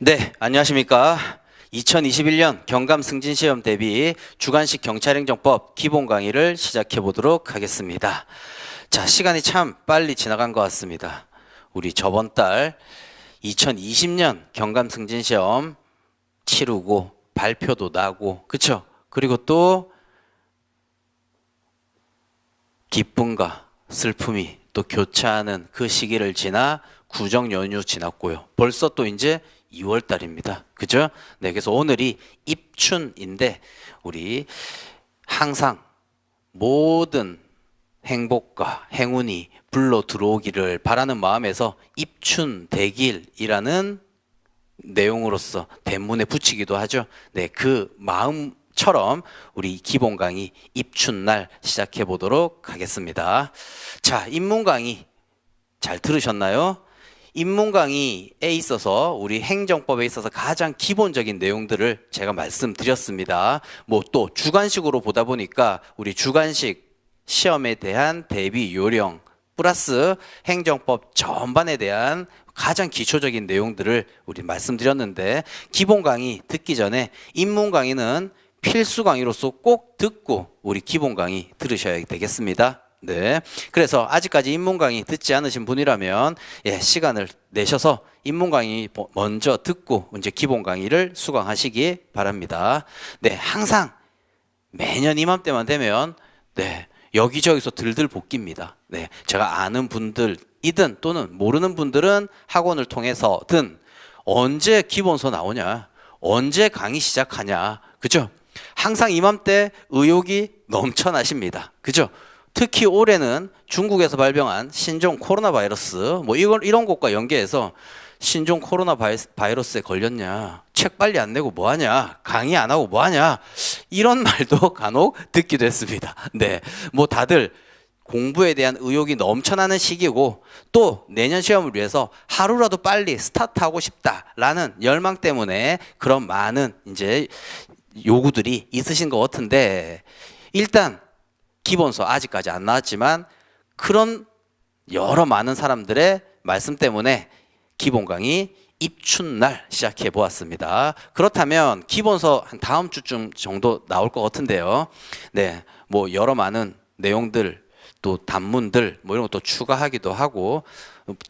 네, 안녕하십니까. 2021년 경감 승진시험 대비 주관식 경찰행정법 기본 강의를 시작해 보도록 하겠습니다. 자, 시간이 참 빨리 지나간 것 같습니다. 우리 저번 달 2020년 경감 승진시험 치르고 발표도 나고, 그쵸? 그리고 또 기쁨과 슬픔이 또 교차하는 그 시기를 지나 구정 연휴 지났고요. 벌써 또 이제 2월 달입니다. 그죠? 네, 그래서 오늘이 입춘인데 우리 항상 모든 행복과 행운이 불러 들어오기를 바라는 마음에서 입춘대길이라는 내용으로서 대문에 붙이기도 하죠. 네, 그 마음처럼 우리 기본 강의 입춘날 시작해 보도록 하겠습니다. 자, 입문 강의 잘 들으셨나요? 입문 강의에 있어서 우리 행정법에 있어서 가장 기본적인 내용들을 제가 말씀드렸습니다. 뭐 또 주관식으로 보다 보니까 우리 주관식 시험에 대한 대비 요령 플러스 행정법 전반에 대한 가장 기초적인 내용들을 우리 말씀드렸는데, 기본 강의 듣기 전에 입문 강의는 필수 강의로서 꼭 듣고 우리 기본 강의 들으셔야 되겠습니다. 네, 그래서 아직까지 입문 강의 듣지 않으신 분이라면 시간을 내셔서 입문 강의 먼저 듣고 이제 기본 강의를 수강하시기 바랍니다. 네, 항상 매년 이맘때만 되면 여기저기서 들들 볶입니다. 네, 제가 아는 분들이든 또는 모르는 분들은 학원을 통해서든 언제 기본서 나오냐, 언제 강의 시작하냐, 그죠? 항상 이맘때 의욕이 넘쳐나십니다. 그죠? 특히 올해는 중국에서 발병한 신종 코로나 바이러스, 뭐 이런 것과 연계해서 신종 코로나 바이러스에 걸렸냐, 책 빨리 안 내고 뭐하냐, 강의 안 하고 뭐하냐, 이런 말도 간혹 듣기도 했습니다. 네, 뭐 다들 공부에 대한 의욕이 넘쳐나는 시기고, 또 내년 시험을 위해서 하루라도 빨리 스타트하고 싶다라는 열망 때문에 그런 많은 이제 요구들이 있으신 것 같은데, 일단 기본서 아직까지 안 나왔지만 그런 여러 많은 사람들의 말씀 때문에 기본 강의 입춘날 시작해 보았습니다. 그렇다면 기본서 한 다음 주쯤 정도 나올 것 같은데요. 네, 뭐 여러 많은 내용들 또 단문들 뭐 이런 것도 추가하기도 하고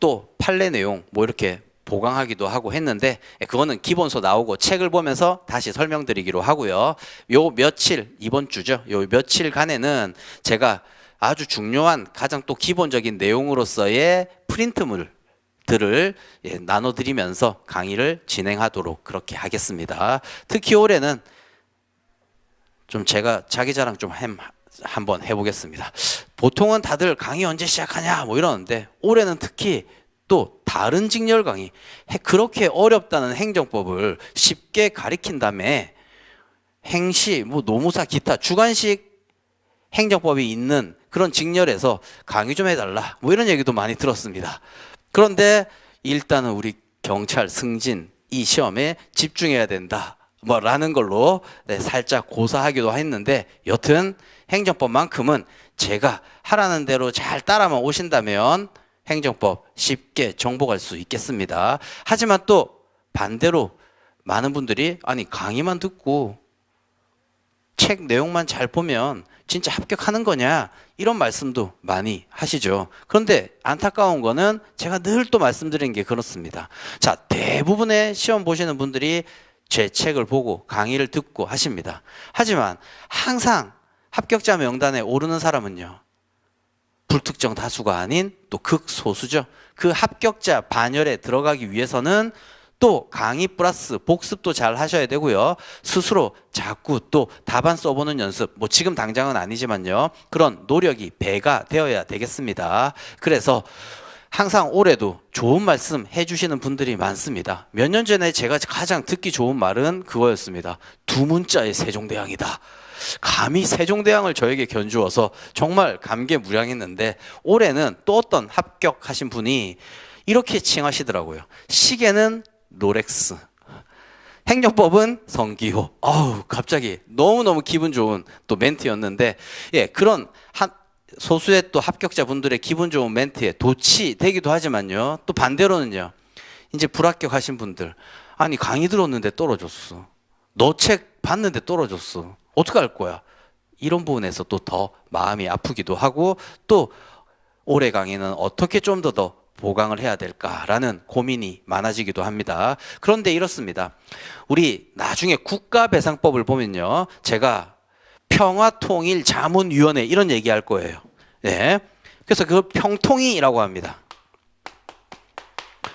또 판례 내용 뭐 이렇게 보강하기도 하고 했는데, 그거는 기본서 나오고 책을 보면서 다시 설명드리기로 하고요. 요 며칠, 이번 주죠, 요 며칠간에는 제가 아주 중요한 가장 또 기본적인 내용으로서의 프린트물들을 나눠드리면서 강의를 진행하도록 그렇게 하겠습니다. 특히 올해는 좀 제가 자기 자랑 좀 한번 해보겠습니다. 보통은 다들 강의 언제 시작하냐 뭐 이러는데, 올해는 특히 또 다른 직렬 강의, 그렇게 어렵다는 행정법을 쉽게 가리킨 다음에 행시, 뭐 노무사, 기타 주관식 행정법이 있는 그런 직렬에서 강의 좀 해달라 뭐 이런 얘기도 많이 들었습니다. 그런데 일단은 우리 경찰 승진 이 시험에 집중해야 된다 뭐 라는 걸로 살짝 고사하기도 했는데, 여튼 행정법만큼은 제가 하라는 대로 잘 따라만 오신다면 행정법 쉽게 정복할 수 있겠습니다. 하지만 또 반대로 많은 분들이 아니 강의만 듣고 책 내용만 잘 보면 진짜 합격하는 거냐, 이런 말씀도 많이 하시죠. 그런데 안타까운 거는 제가 늘 또 말씀드린 게 그렇습니다. 자, 대부분의 시험 보시는 분들이 제 책을 보고 강의를 듣고 하십니다. 하지만 항상 합격자 명단에 오르는 사람은요, 불특정 다수가 아닌 또 극소수죠. 그 합격자 반열에 들어가기 위해서는 또 강의 플러스 복습도 잘 하셔야 되고요. 스스로 자꾸 또 답안 써보는 연습, 뭐 지금 당장은 아니지만요, 그런 노력이 배가 되어야 되겠습니다. 그래서 항상 올해도 좋은 말씀 해주시는 분들이 많습니다. 몇 년 전에 제가 가장 듣기 좋은 말은 그거였습니다. 두 문자의 세종대왕이다. 감히 세종대왕을 저에게 견주어서 정말 감개무량했는데, 올해는 또 어떤 합격하신 분이 이렇게 칭하시더라고요. 시계는 롤렉스, 행정법은 성기호. 갑자기 너무너무 기분 좋은 또 멘트였는데, 그런 소수의 또 합격자분들의 기분 좋은 멘트에 도취되기도 하지만요, 또 반대로는요, 이제 불합격하신 분들, 아니 강의 들었는데 떨어졌어. 너 책 봤는데 떨어졌어. 어떡할 거야? 이런 부분에서 또 더 마음이 아프기도 하고 또 올해 강의는 어떻게 좀 더 보강을 해야 될까라는 고민이 많아지기도 합니다. 그런데 이렇습니다. 우리 나중에 국가배상법을 보면요. 제가 평화통일자문위원회 이런 얘기할 거예요. 네. 그래서 그걸 평통위라고 합니다.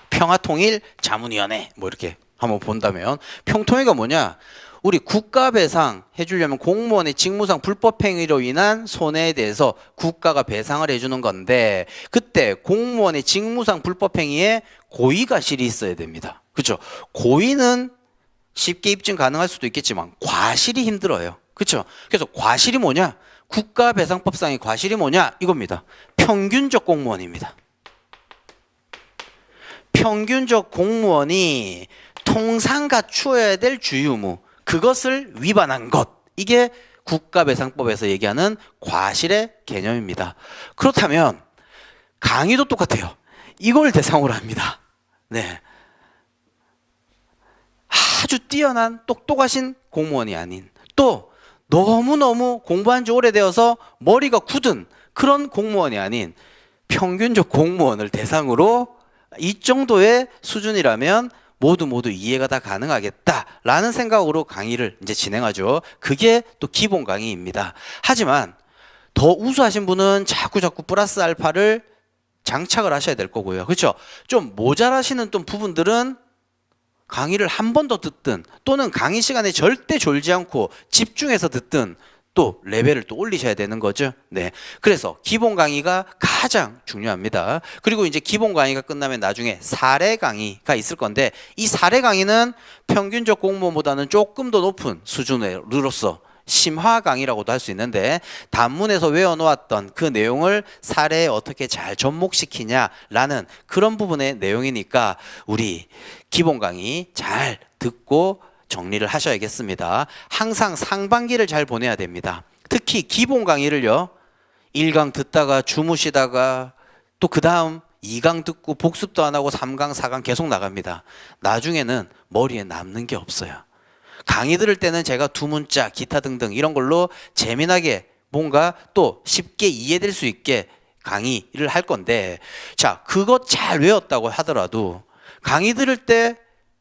평화통일자문위원회 뭐 이렇게 한번 본다면 평통위가 뭐냐? 우리 국가배상 해주려면 공무원의 직무상 불법행위로 인한 손해에 대해서 국가가 배상을 해주는 건데 그때 공무원의 직무상 불법행위에 고의가실이 있어야 됩니다. 그렇죠? 고의는 쉽게 입증 가능할 수도 있겠지만 과실이 힘들어요. 그렇죠? 그래서 과실이 뭐냐? 국가배상법상의 과실이 뭐냐? 이겁니다. 평균적 공무원입니다. 평균적 공무원이 통상 갖추어야 될 주의의무 그것을 위반한 것 이게 국가배상법에서 얘기하는 과실의 개념입니다. 그렇다면 강의도 똑같아요. 이걸 대상으로 합니다. 네, 아주 뛰어난 똑똑하신 공무원이 아닌 또 너무너무 공부한 지 오래되어서 머리가 굳은 그런 공무원이 아닌 평균적 공무원을 대상으로 이 정도의 수준이라면 모두 이해가 다 가능하겠다라는 생각으로 강의를 이제 진행하죠. 그게 또 기본 강의입니다. 하지만 더 우수하신 분은 자꾸 플러스 알파를 장착을 하셔야 될 거고요. 그렇죠? 좀 모자라시는 또 부분들은 강의를 한 번 더 듣든 또는 강의 시간에 절대 졸지 않고 집중해서 듣든 또 레벨을 또 올리셔야 되는 거죠. 네. 그래서 기본 강의가 가장 중요합니다. 그리고 이제 기본 강의가 끝나면 나중에 사례 강의가 있을 건데 이 사례 강의는 평균적 공무원보다는 조금 더 높은 수준으로서 심화 강의라고도 할 수 있는데 단문에서 외워놓았던 그 내용을 사례에 어떻게 잘 접목시키냐라는 그런 부분의 내용이니까 우리 기본 강의 잘 듣고 정리를 하셔야겠습니다. 항상 상반기를 잘 보내야 됩니다. 특히 기본 강의를요. 1강 듣다가 주무시다가 또 그 다음 2강 듣고 복습도 안 하고 3강, 4강 계속 나갑니다. 나중에는 머리에 남는 게 없어요. 강의 들을 때는 제가 두문자, 기타 등등 이런 걸로 재미나게 뭔가 또 쉽게 이해될 수 있게 강의를 할 건데 자, 그것 잘 외웠다고 하더라도 강의 들을 때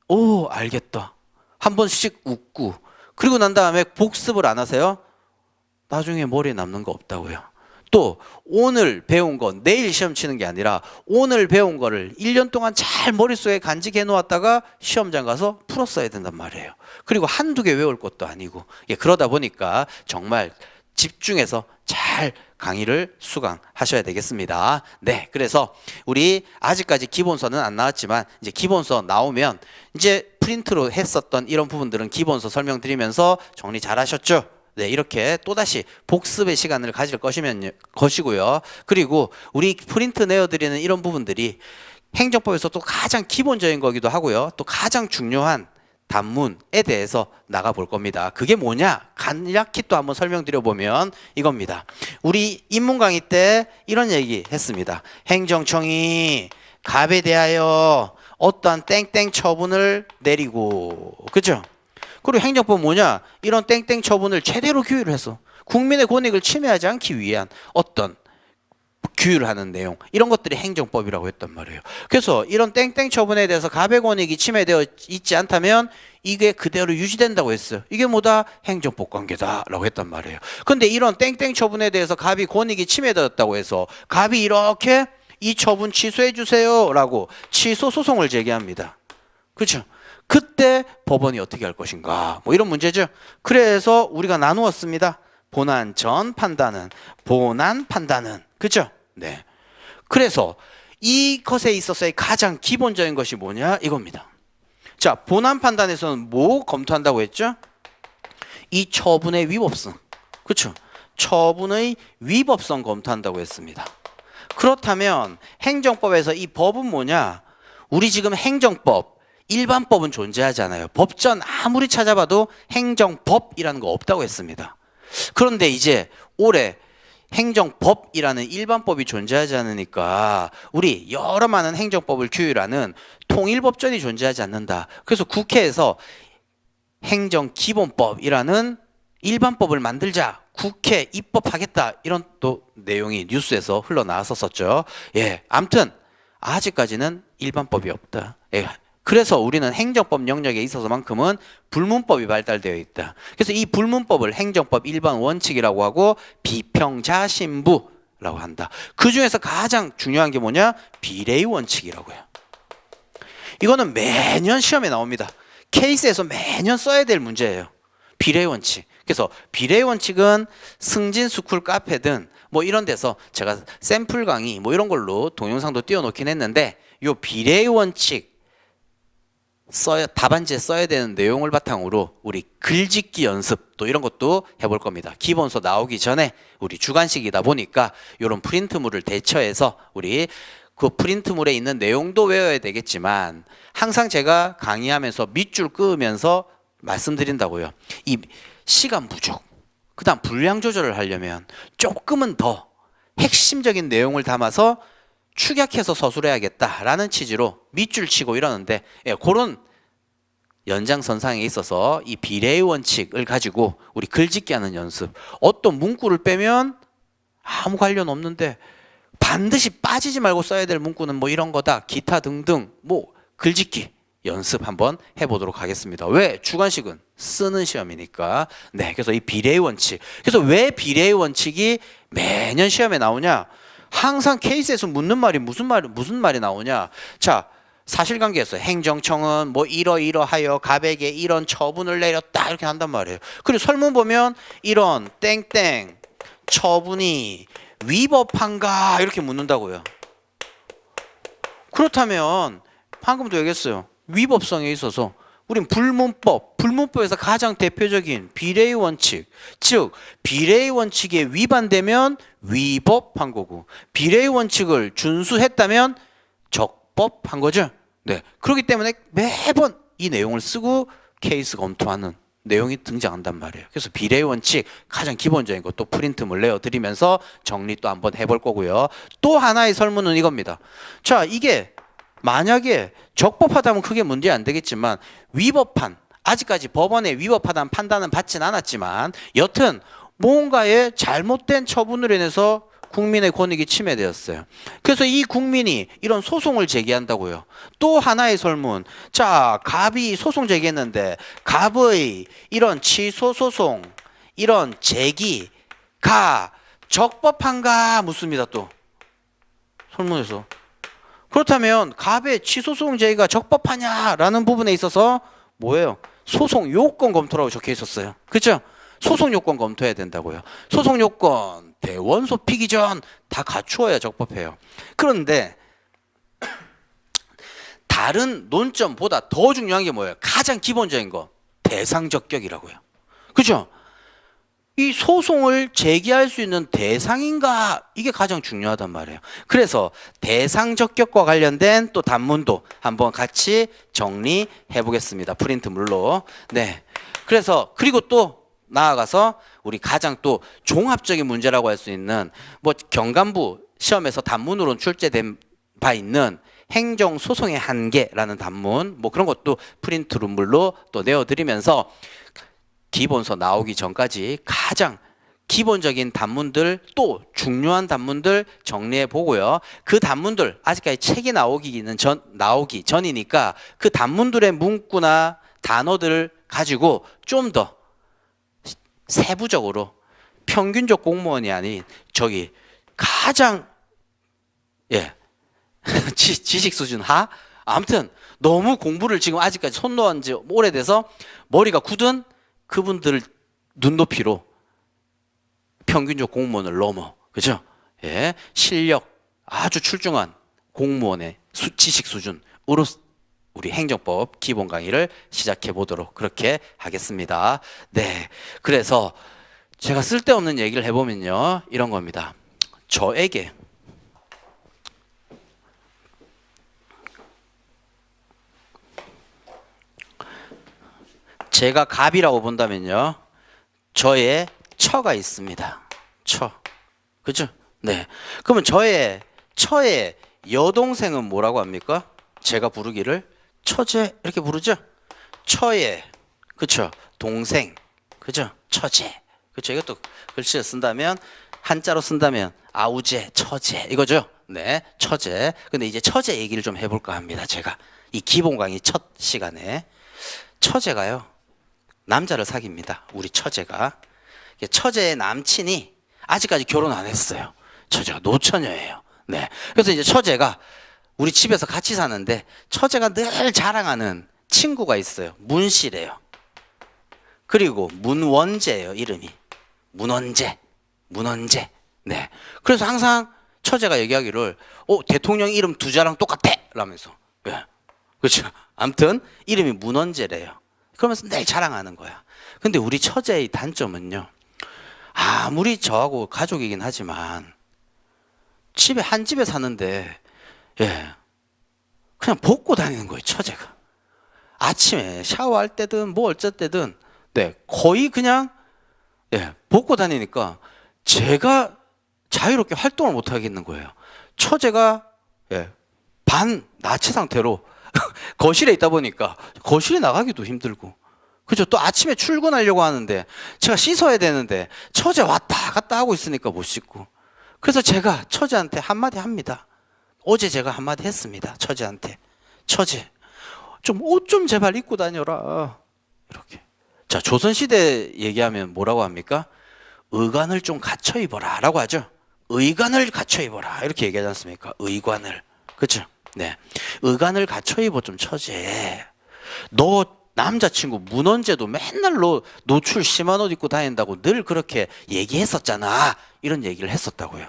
오, 알겠다. 한 번씩 웃고 그리고 난 다음에 복습을 안 하세요? 나중에 머리에 남는 거 없다고요. 또 오늘 배운 거 내일 시험 치는 게 아니라 오늘 배운 거를 1년 동안 잘 머릿속에 간직해 놓았다가 시험장 가서 풀었어야 된단 말이에요. 그리고 한두 개 외울 것도 아니고 그러다 보니까 정말 집중해서 잘 강의를 수강하셔야 되겠습니다. 네, 그래서 우리 아직까지 기본서는 안 나왔지만 이제 기본서 나오면 이제 프린트로 했었던 이런 부분들은 기본서 설명드리면서 정리 잘 하셨죠? 네, 이렇게 또다시 복습의 시간을 가질 것이고요. 그리고 우리 프린트 내어드리는 이런 부분들이 행정법에서 또 가장 기본적인 거기도 하고요. 또 가장 중요한 단문에 대해서 나가볼 겁니다. 그게 뭐냐? 간략히 또 한번 설명드려보면 이겁니다. 우리 입문 강의 때 이런 얘기 했습니다. 행정청이 갑에 대하여 어떠한 땡땡 처분을 내리고 그죠? 그리고 행정법 뭐냐? 이런 땡땡 처분을 제대로 규율을 해서 국민의 권익을 침해하지 않기 위한 어떤 규율을 하는 내용 이런 것들이 행정법이라고 했단 말이에요. 그래서 이런 땡땡 처분에 대해서 갑의 권익이 침해되어 있지 않다면 이게 그대로 유지된다고 했어요. 이게 뭐다? 행정법 관계다라고 했단 말이에요. 근데 이런 땡땡 처분에 대해서 갑이 권익이 침해되었다고 해서 갑이 이렇게 이 처분 취소해 주세요 라고 취소 소송을 제기합니다. 그렇죠? 그때 법원이 어떻게 할 것인가 뭐 이런 문제죠. 그래서 우리가 나누었습니다. 본안 전 판단은 본안 판단은 그렇죠? 네. 그래서 이것에 있어서의 가장 기본적인 것이 뭐냐 이겁니다. 자, 본안 판단에서는 뭐 검토한다고 했죠? 이 처분의 위법성. 그렇죠? 처분의 위법성 검토한다고 했습니다. 그렇다면 행정법에서 이 법은 뭐냐? 우리 지금 행정법, 일반법은 존재하잖아요. 법전 아무리 찾아봐도 행정법이라는 거 없다고 했습니다. 그런데 이제 올해 행정법이라는 일반법이 존재하지 않으니까 우리 여러 많은 행정법을 규율하는 통일법전이 존재하지 않는다. 그래서 국회에서 행정기본법이라는 일반법을 만들자, 국회 입법하겠다, 이런 또 내용이 뉴스에서 흘러나왔었죠. 예, 아무튼 아직까지는 일반법이 없다. 예, 그래서 우리는 행정법 영역에 있어서만큼은 불문법이 발달되어 있다. 그래서 이 불문법을 행정법 일반 원칙이라고 하고 비평자신부라고 한다. 그 중에서 가장 중요한 게 뭐냐? 비례의 원칙이라고 해요. 이거는 매년 시험에 나옵니다. 케이스에서 매년 써야 될 문제예요. 비례의 원칙. 그래서 비례의 원칙은 승진 스쿨 카페든 뭐 이런 데서 제가 샘플 강의 뭐 이런 걸로 동영상도 띄워놓긴 했는데, 요 비례의 원칙 답안지에 써야 되는 내용을 바탕으로 우리 글짓기 연습 또 이런 것도 해볼 겁니다. 기본서 나오기 전에 우리 주관식이다 보니까 이런 프린트물을 대처해서 우리 그 프린트물에 있는 내용도 외워야 되겠지만, 항상 제가 강의하면서 밑줄 그으면서 말씀드린다고요. 이 시간 부족, 그 다음 분량 조절을 하려면 조금은 더 핵심적인 내용을 담아서 축약해서 서술해야겠다라는 취지로 밑줄 치고 이러는데, 예, 그런 연장선상에 있어서 이 비례의 원칙을 가지고 우리 글짓기 하는 연습, 어떤 문구를 빼면 아무 관련 없는데 반드시 빠지지 말고 써야 될 문구는 뭐 이런 거다, 기타 등등, 뭐 글짓기 연습 한번 해보도록 하겠습니다. 왜? 주관식은 쓰는 시험이니까. 네, 그래서 이 비례의 원칙. 그래서 왜 비례의 원칙이 매년 시험에 나오냐? 항상 케이스에서 묻는 말이 무슨 말이 나오냐? 자, 사실관계에서 행정청은 뭐 이러이러하여 갑에게 이런 처분을 내렸다 이렇게 한단 말이에요. 그리고 설문 보면 이런 땡땡 처분이 위법한가 이렇게 묻는다고요. 그렇다면 방금도 얘기했어요. 위법성에 있어서 우린 불문법에서 가장 대표적인 비례의 원칙, 즉 비례의 원칙에 위반되면 위법한 거고, 비례의 원칙을 준수했다면 적법한 거죠. 네, 그렇기 때문에 매번 이 내용을 쓰고 케이스 검토하는 내용이 등장한단 말이에요. 그래서 비례의 원칙 가장 기본적인 것도 프린트물 내어드리면서 정리 또 한번 해볼 거고요. 또 하나의 설문은 이겁니다. 자, 이게 만약에 적법하다면 크게 문제 안 되겠지만 위법한, 아직까지 법원에 위법하다는 판단은 받진 않았지만 여튼 뭔가의 잘못된 처분으로 인해서 국민의 권익이 침해되었어요. 그래서 이 국민이 이런 소송을 제기한다고요. 또 하나의 설문. 자, 갑이 소송 제기했는데 갑의 이런 취소 소송, 이런 제기가 적법한가 묻습니다. 또 설문에서. 그렇다면 갑의 취소소송 제기가 적법하냐라는 부분에 있어서 뭐예요? 소송 요건 검토라고 적혀 있었어요. 그렇죠? 소송 요건 검토해야 된다고요. 소송 요건 대원소 피기 전 다 갖추어야 적법해요. 그런데 다른 논점보다 더 중요한 게 뭐예요? 가장 기본적인 거, 대상적격이라고요. 그렇죠? 이 소송을 제기할 수 있는 대상인가, 이게 가장 중요하단 말이에요. 그래서 대상적격과 관련된 또 단문도 한번 같이 정리해 보겠습니다. 프린트물로. 네. 그래서 그리고 또 나아가서 우리 가장 또 종합적인 문제라고 할 수 있는, 뭐 경감부 시험에서 단문으로 출제된 바 있는 행정소송의 한계라는 단문, 뭐 그런 것도 프린트물로 또 내어드리면서 기본서 나오기 전까지 가장 기본적인 단문들, 또 중요한 단문들 정리해 보고요. 그 단문들 아직까지 책이 나오기 전이니까 그 단문들의 문구나 단어들을 가지고 좀 더 세부적으로 평균적 공무원이 아닌 저기 가장 지식 수준 하? 아무튼 너무 공부를 지금 아직까지 손 놓은 지 오래돼서 머리가 굳은 그분들 눈높이로 평균적 공무원을 넘어, 그죠? 예, 실력 아주 출중한 공무원의 지식 수준으로 우리 행정법 기본 강의를 시작해 보도록 그렇게 하겠습니다. 네, 그래서 제가 쓸데없는 얘기를 해보면요, 이런 겁니다. 저에게 제가 갑이라고 본다면요, 저의 처가 있습니다. 처. 그죠? 네. 그러면 저의 처의 여동생은 뭐라고 합니까? 제가 부르기를 처제 이렇게 부르죠? 처의 그쵸? 동생 그죠? 처제 그쵸? 이것도 글씨를 쓴다면 한자로 쓴다면 아우제 처제 이거죠? 네, 처제. 근데 이제 처제 얘기를 좀 해볼까 합니다. 제가 이 기본 강의 첫 시간에 처제가요 남자를 사귀입니다. 우리 처제가 처제의 남친이 아직까지 결혼 안 했어요. 처제가 노처녀예요. 네, 그래서 이제 처제가 우리 집에서 같이 사는데 처제가 늘 자랑하는 친구가 있어요. 문씨래요. 그리고 문원재예요. 이름이 문원재. 네, 그래서 항상 처제가 얘기하기를 대통령 이름 두 자랑 똑같아 라면서. 예. 그렇죠. 아무튼 이름이 문원재래요. 그러면서 늘 자랑하는 거야. 근데 우리 처제의 단점은요, 아무리 저하고 가족이긴 하지만 집에 한 집에 사는데 그냥 벗고 다니는 거예요. 처제가 아침에 샤워할 때든 뭐 어쩔 때든 거의 그냥 벗고 다니니까 제가 자유롭게 활동을 못 하겠는 거예요. 처제가 반 나체 상태로 거실에 있다 보니까 거실에 나가기도 힘들고, 그죠? 또 아침에 출근하려고 하는데 제가 씻어야 되는데 처제 왔다 갔다 하고 있으니까 못 씻고. 그래서 제가 처제한테 한마디 합니다. 어제 제가 한마디 했습니다. 처제한테. 처제, 좀 옷 좀 제발 입고 다녀라. 이렇게. 자, 조선시대 얘기하면 뭐라고 합니까? 의관을 좀 갖춰 입어라 라고 하죠. 의관을 갖춰 입어라 이렇게 얘기하지 않습니까? 의관을. 그렇죠? 네, 의관을 갖춰 입어 좀 처제. 너 남자친구 문원재도 맨날 너 노출 심한 옷 입고 다닌다고 늘 그렇게 얘기했었잖아. 이런 얘기를 했었다고요.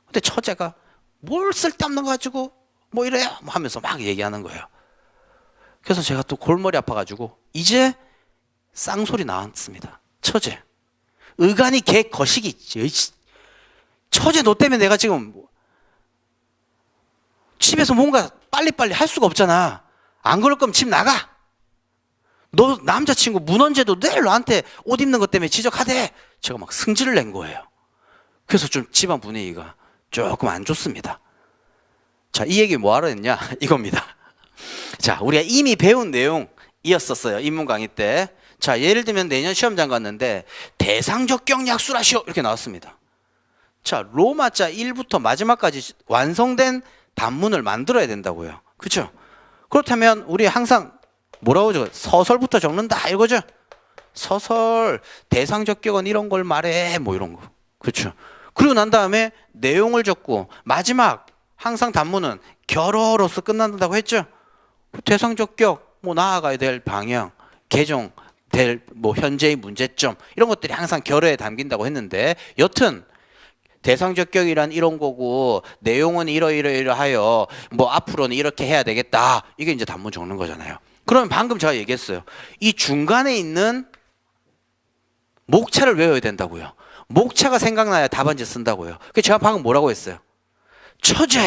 근데 처제가 뭘 쓸데없는 거 가지고 뭐 이래요 하면서 막 얘기하는 거예요. 그래서 제가 또 골머리 아파가지고 이제 쌍소리 나왔습니다. 처제, 의관이 개 거시기. 처제 너 때문에 내가 지금 집에서 뭔가 빨리빨리 할 수가 없잖아. 안 그럴 거면 집 나가. 너 남자친구 문원재도 늘 너한테 옷 입는 것 때문에 지적하대. 제가 막 승질을 낸 거예요. 그래서 좀 집안 분위기가 조금 안 좋습니다. 자, 이 얘기 뭐하러 했냐 이겁니다. 자, 우리가 이미 배운 내용이었었어요. 인문 강의 때. 자, 예를 들면 내년 시험장 갔는데 대상적격 약술하시오 이렇게 나왔습니다. 자, 로마자 1부터 마지막까지 완성된 단문을 만들어야 된다고요. 그렇죠? 그렇다면 우리 항상 뭐라고 적어요? 서설부터 적는다 이거죠? 서설, 대상적격은 이런 걸 말해 뭐 이런 거. 그렇죠? 그리고 난 다음에 내용을 적고 마지막 항상 단문은 결어로서 끝난다고 했죠? 대상적격, 뭐 나아가야 될 방향, 개정될 뭐 현재의 문제점 이런 것들이 항상 결어에 담긴다고 했는데, 여튼 대상적격이란 이런 거고 내용은 이러이러하여 뭐 앞으로는 이렇게 해야 되겠다. 이게 이제 단문 적는 거잖아요. 그러면 방금 제가 얘기했어요. 이 중간에 있는 목차를 외워야 된다고요. 목차가 생각나야 답안지 쓴다고요. 그래서 제가 방금 뭐라고 했어요? 처제.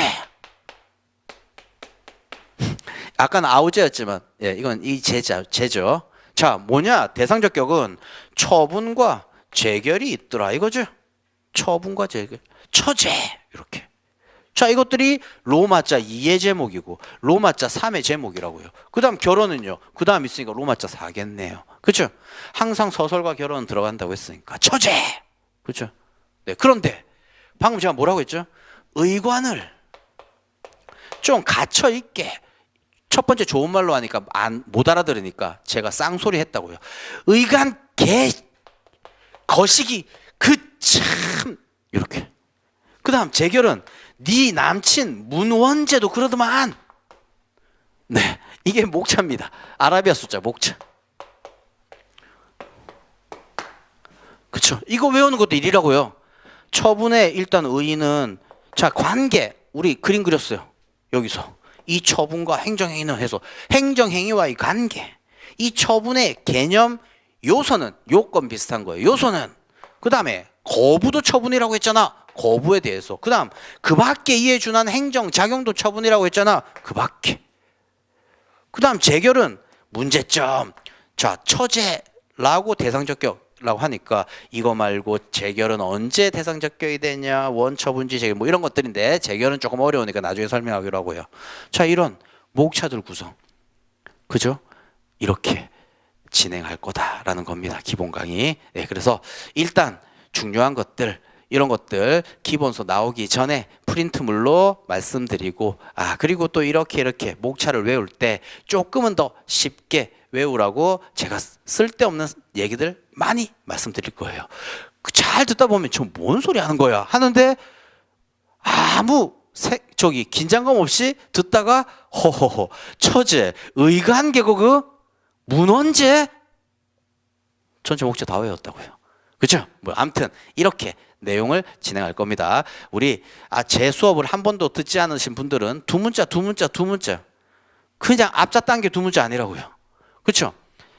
아까는 아우제였지만 이건 이 제죠. 자, 뭐냐? 대상적격은 처분과 재결이 있더라 이거죠. 처분과 재결. 처제 이렇게. 자, 이것들이 로마자 2의 제목이고 로마자 3의 제목이라고요. 그 다음 결혼은요. 그 다음 있으니까 로마자 4겠네요. 그렇죠? 항상 서설과 결혼은 들어간다고 했으니까 처제. 그렇죠? 네. 그런데 방금 제가 뭐라고 했죠? 의관을 좀 갇혀 있게. 첫 번째 좋은 말로 하니까 못 알아들으니까 제가 쌍소리 했다고요. 의관 개 거시기 그 참 이렇게. 그 다음 재결은 네 남친 문원재도 그러더만. 네, 이게 목차입니다. 아라비아 숫자 목차. 그쵸? 이거 외우는 것도 일이라고요. 처분의 일단 의의는, 자, 관계 우리 그림 그렸어요. 여기서 이 처분과 행정행위는 해서 행정행위와의 관계, 이 처분의 개념 요소는 요건 비슷한 거예요. 요소는 그 다음에 거부도 처분이라고 했잖아. 거부에 대해서. 그 다음 그 밖에 이에 준한 행정작용도 처분이라고 했잖아. 그 밖에. 그 다음 재결은 문제점. 자, 처제라고 대상적격 라고 하니까 이거 말고 재결은 언제 대상적격이 되냐, 원처분지 재결 뭐 이런 것들인데 재결은 조금 어려우니까 나중에 설명하기로 하고요. 자, 이런 목차들 구성, 그죠? 이렇게 진행할 거다라는 겁니다. 기본 강의. 네, 그래서 일단 중요한 것들, 이런 것들 기본서 나오기 전에 프린트물로 말씀드리고, 그리고 또 이렇게 목차를 외울 때 조금은 더 쉽게 외우라고 제가 쓸데없는 얘기들 많이 말씀드릴 거예요. 잘 듣다 보면 저 뭔 소리 하는 거야 하는데 아무 긴장감 없이 듣다가 허허허 처제 의관 개고그 문헌제 전체 목차 다 외웠다고요. 그죠? 뭐 아무튼 이렇게 내용을 진행할 겁니다. 우리 제 수업을 한 번도 듣지 않으신 분들은 두 문자 그냥 앞자 단계 두 문자 아니라고요. 그렇죠?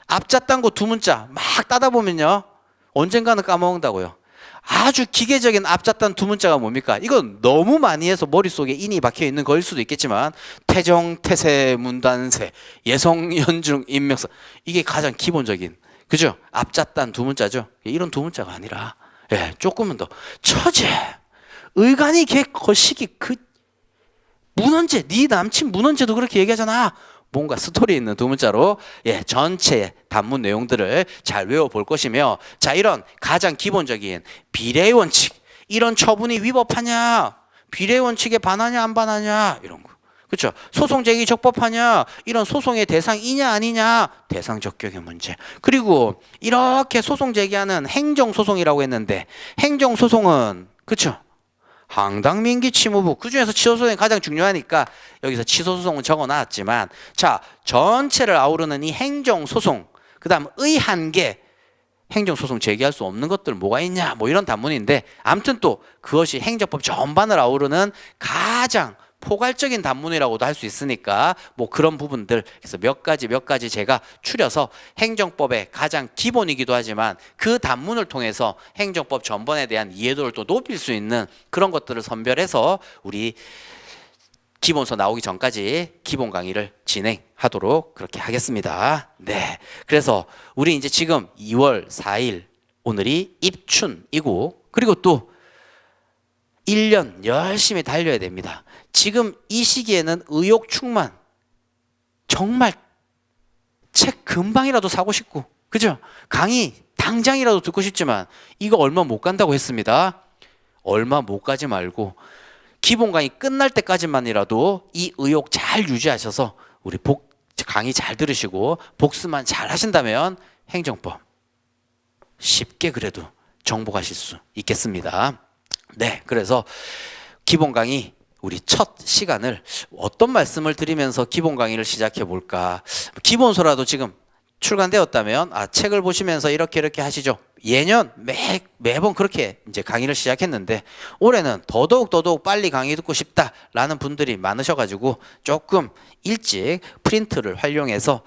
앞자 단고 두 문자 막 따다 보면요 언젠가는 까먹는다고요. 아주 기계적인 앞자 단 두 문자가 뭡니까? 이건 너무 많이 해서 머릿속에 인이 박혀 있는 거일 수도 있겠지만 태정, 태세, 문단세, 예성, 연중, 인명사 이게 가장 기본적인, 그죠? 앞자 단 두 문자죠. 이런 두 문자가 아니라 조금은 더 처제 의관이 걔 거시기 그 문헌재 네 남친 문헌재도 그렇게 얘기하잖아. 뭔가 스토리 있는 두 문자로 전체 단문 내용들을 잘 외워볼 것이며, 자, 이런 가장 기본적인 비례의 원칙, 이런 처분이 위법하냐, 비례의 원칙에 반하냐 안 반하냐 이런 거, 그렇죠? 소송 제기 적법하냐, 이런 소송의 대상이냐 아니냐, 대상 적격의 문제. 그리고 이렇게 소송 제기하는 행정소송이라고 했는데 행정소송은 그렇죠? 항당민기 취무부, 그중에서 취소소송이 가장 중요하니까 여기서 취소소송은 적어놨지만, 자, 전체를 아우르는 이 행정소송, 그 다음 의한계, 행정소송 제기할 수 없는 것들 뭐가 있냐, 뭐 이런 단문인데, 아무튼 또 그것이 행정법 전반을 아우르는 가장 포괄적인 단문이라고도 할 수 있으니까 뭐 그런 부분들, 그래서 몇 가지 제가 추려서 행정법의 가장 기본이기도 하지만 그 단문을 통해서 행정법 전반에 대한 이해도를 또 높일 수 있는 그런 것들을 선별해서 우리 기본서 나오기 전까지 기본 강의를 진행하도록 그렇게 하겠습니다. 네, 그래서 우리 이제 지금 2월 4일 오늘이 입춘이고, 그리고 또 1년 열심히 달려야 됩니다. 지금 이 시기에는 의욕 충만, 정말 책 금방이라도 사고 싶고, 그죠? 강의 당장이라도 듣고 싶지만 이거 얼마 못 간다고 했습니다. 얼마 못 가지 말고 기본 강의 끝날 때까지만이라도 이 의욕 잘 유지하셔서 우리 강의 잘 들으시고 복습만 잘 하신다면 행정법 쉽게 그래도 정복하실 수 있겠습니다. 네, 그래서 기본 강의 우리 첫 시간을 어떤 말씀을 드리면서 기본 강의를 시작해 볼까? 기본서라도 지금 출간되었다면 책을 보시면서 이렇게 하시죠. 예년 매번 그렇게 이제 강의를 시작했는데 올해는 더더욱 빨리 강의 듣고 싶다라는 분들이 많으셔가지고 조금 일찍 프린트를 활용해서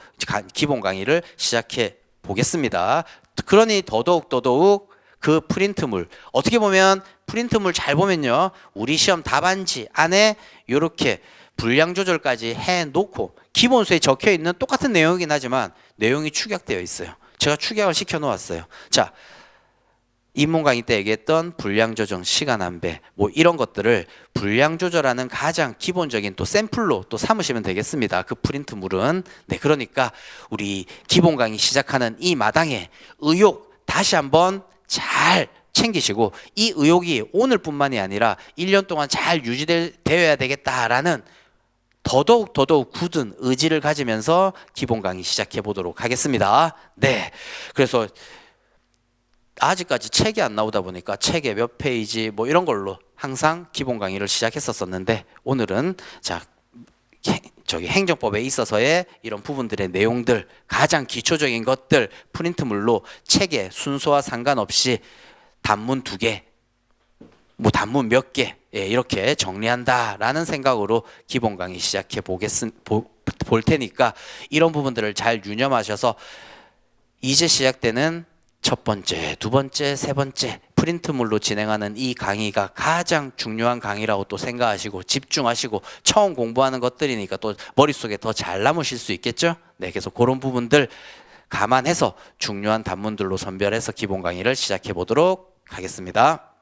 기본 강의를 시작해 보겠습니다. 그러니 더더욱 그 프린트물, 어떻게 보면 프린트물 잘 보면요, 우리 시험 답안지 안에 이렇게 분량 조절까지 해놓고 기본서에 적혀 있는 똑같은 내용이긴 하지만 내용이 축약되어 있어요. 제가 축약을 시켜 놓았어요. 자, 입문 강의 때 얘기했던 분량 조정, 시간 안배, 뭐 이런 것들을 분량 조절하는 가장 기본적인 또 샘플로 또 삼으시면 되겠습니다. 그 프린트물은. 네, 그러니까 우리 기본 강의 시작하는 이 마당에 의욕 다시 한번 잘 챙기시고, 이 의욕이 오늘뿐만이 아니라 1년 동안 잘 유지되어야 되겠다라는 더더욱 굳은 의지를 가지면서 기본 강의 시작해 보도록 하겠습니다. 네, 그래서 아직까지 책이 안 나오다 보니까 책의 몇 페이지 뭐 이런 걸로 항상 기본 강의를 시작했었는데 오늘은 행정법에 있어서의 이런 부분들의 내용들, 가장 기초적인 것들 프린트물로 책의 순서와 상관없이 단문 2개, 뭐 단문 몇 개, 이렇게 정리한다라는 생각으로 기본 강의 시작해 볼 테니까 이런 부분들을 잘 유념하셔서 이제 시작되는 첫 번째, 두 번째, 세 번째 프린트물로 진행하는 이 강의가 가장 중요한 강의라고 또 생각하시고 집중하시고 처음 공부하는 것들이니까 또 머릿속에 더 잘 남으실 수 있겠죠? 네, 그래서 그런 부분들 감안해서 중요한 단문들로 선별해서 기본 강의를 시작해 보도록 하겠습니다.